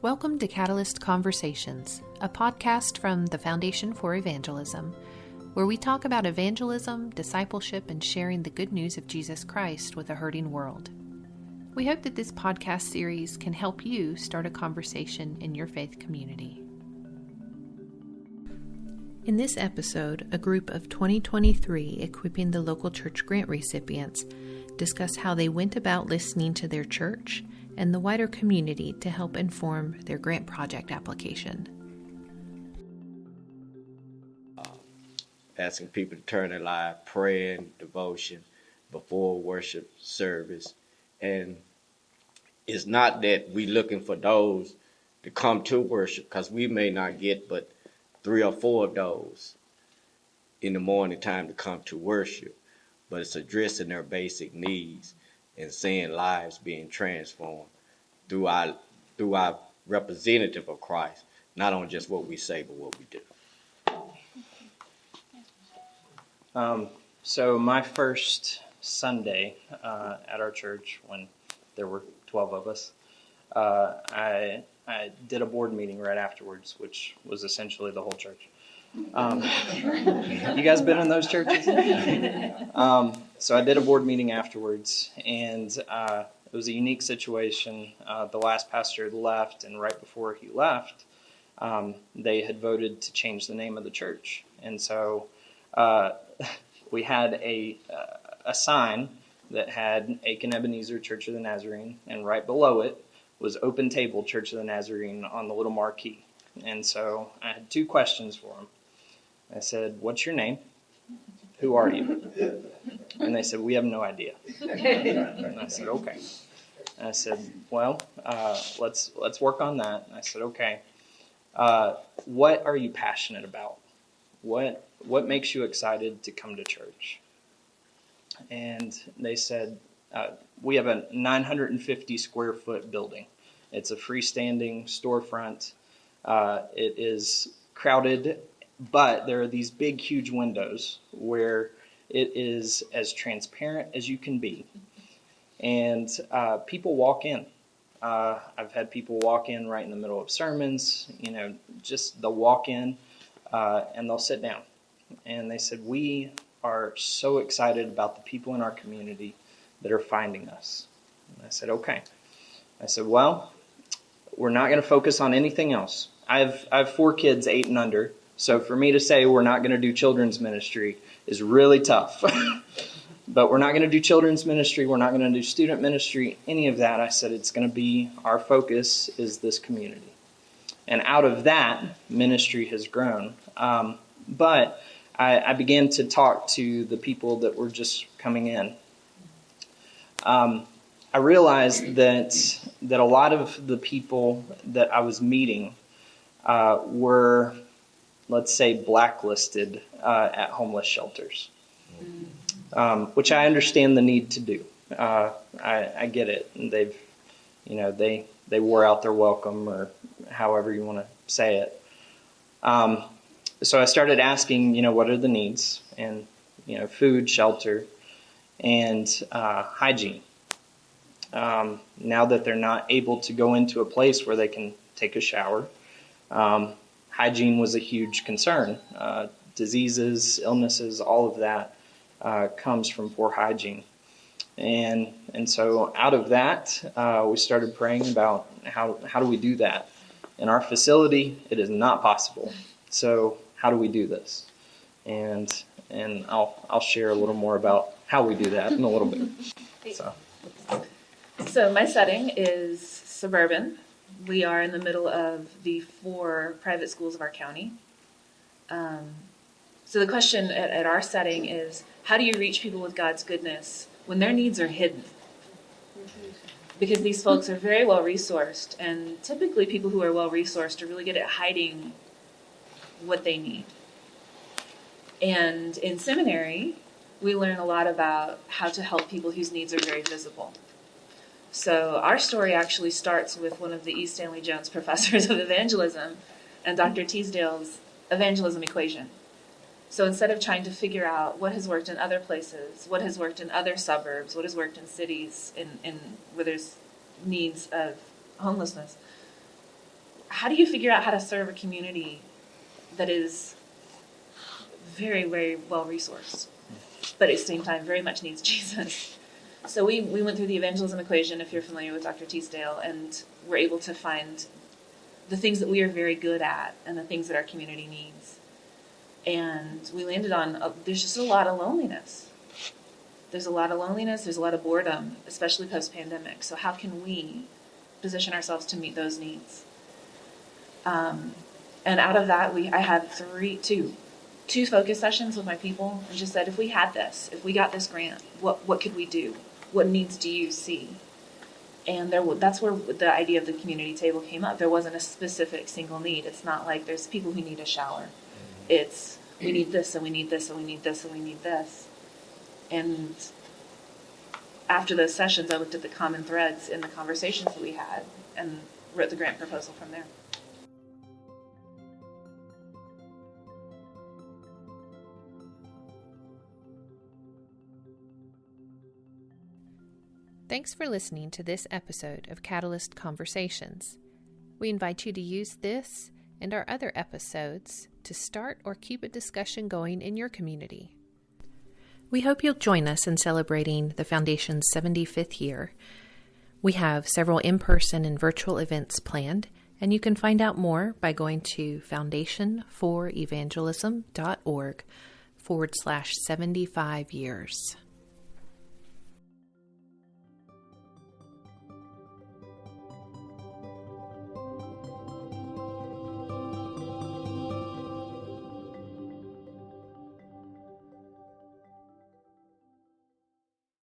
Welcome to Catalyst Conversations, a podcast from the Foundation for Evangelism, where we talk about evangelism, discipleship, and sharing the good news of Jesus Christ with a hurting world. We hope that this podcast series can help you start a conversation in your faith community. In this episode, a group of 2023 Equipping the Local Church grant recipients discuss how they went about listening to their church and the wider community to help inform their grant project application. Asking people to turn their lives, praying, devotion before worship service. And it's not that we looking for those to come to worship, because we may not get but 3 or 4 of those in the morning time to come to worship. But it's addressing their basic needs and seeing lives being transformed through our representative of Christ, not on just what we say, but what we do. So my first Sunday at our church, when there were 12 of us, I did a board meeting right afterwards, which was essentially the whole church. You guys been in those churches? So I did a board meeting afterwards, and it was a unique situation. The last pastor left, and right before he left, they had voted to change the name of the church. And so we had a sign that had Aiken Ebenezer Church of the Nazarene, and right below it was Open Table Church of the Nazarene on the little marquee. And so I had 2 questions for him. I said, "What's your name? Who are you?" And they said, "We have no idea." And I said, "Okay." And I said, "Well, let's work on that." And I said, "Okay, what are you passionate about? What makes you excited to come to church?" And they said, "We have a 950 square foot building. It's a freestanding storefront. It is crowded, but there are these big, huge windows where it is as transparent as you can be. And people walk in. I've had people walk in right in the middle of sermons, just they'll walk in and they'll sit down." And they said, "We are so excited about the people in our community that are finding us." And I said, "Okay." I said, "Well, we're not going to focus on anything else. I have 4 kids, 8 and under. So for me to say we're not going to do children's ministry is really tough." But we're not going to do children's ministry. We're not going to do student ministry, any of that. I said it's going to be, our focus is this community. And out of that, ministry has grown. But I began to talk to the people that were just coming in. I realized that a lot of the people that I was meeting were, let's say, blacklisted at homeless shelters, which I understand the need to do. I get it. And they wore out their welcome, or however you want to say it. So I started asking, what are the needs? And, food, shelter, and hygiene. Now that they're not able to go into a place where they can take a shower, hygiene was a huge concern. Diseases, illnesses, all of that comes from poor hygiene. And so out of that, we started praying about how do we do that? In our facility, it is not possible. So how do we do this? And I'll share a little more about how we do that in a little bit. So my setting is suburban. We are in the middle of the 4 private schools of our county. So the question at our setting is, how do you reach people with God's goodness when their needs are hidden? Because these folks are very well resourced, and typically people who are well resourced are really good at hiding what they need. And in seminary, we learn a lot about how to help people whose needs are very visible. So our story actually starts with one of the E. Stanley Jones professors of evangelism and Dr. Teasdale's evangelism equation. So instead of trying to figure out what has worked in other places, what has worked in other suburbs, what has worked in cities in where there's needs of homelessness, how do you figure out how to serve a community that is very, very well resourced, but at the same time very much needs Jesus? So we went through the evangelism equation, if you're familiar with Dr. Teasdale, and we're able to find the things that we are very good at and the things that our community needs. And we landed on, there's just a lot of loneliness. There's a lot of loneliness, there's a lot of boredom, especially post-pandemic. So how can we position ourselves to meet those needs? And out of that, I had two focus sessions with my people, and just said, if we had this, if we got this grant, what could we do? What needs do you see? And that's where the idea of the community table came up. There wasn't a specific single need. It's not like there's people who need a shower. It's we need this, and we need this, and we need this, and we need this. And after those sessions, I looked at the common threads in the conversations that we had and wrote the grant proposal from there. Thanks for listening to this episode of Catalyst Conversations. We invite you to use this and our other episodes to start or keep a discussion going in your community. We hope you'll join us in celebrating the Foundation's 75th year. We have several in-person and virtual events planned, and you can find out more by going to foundationforevangelism.org/75 years.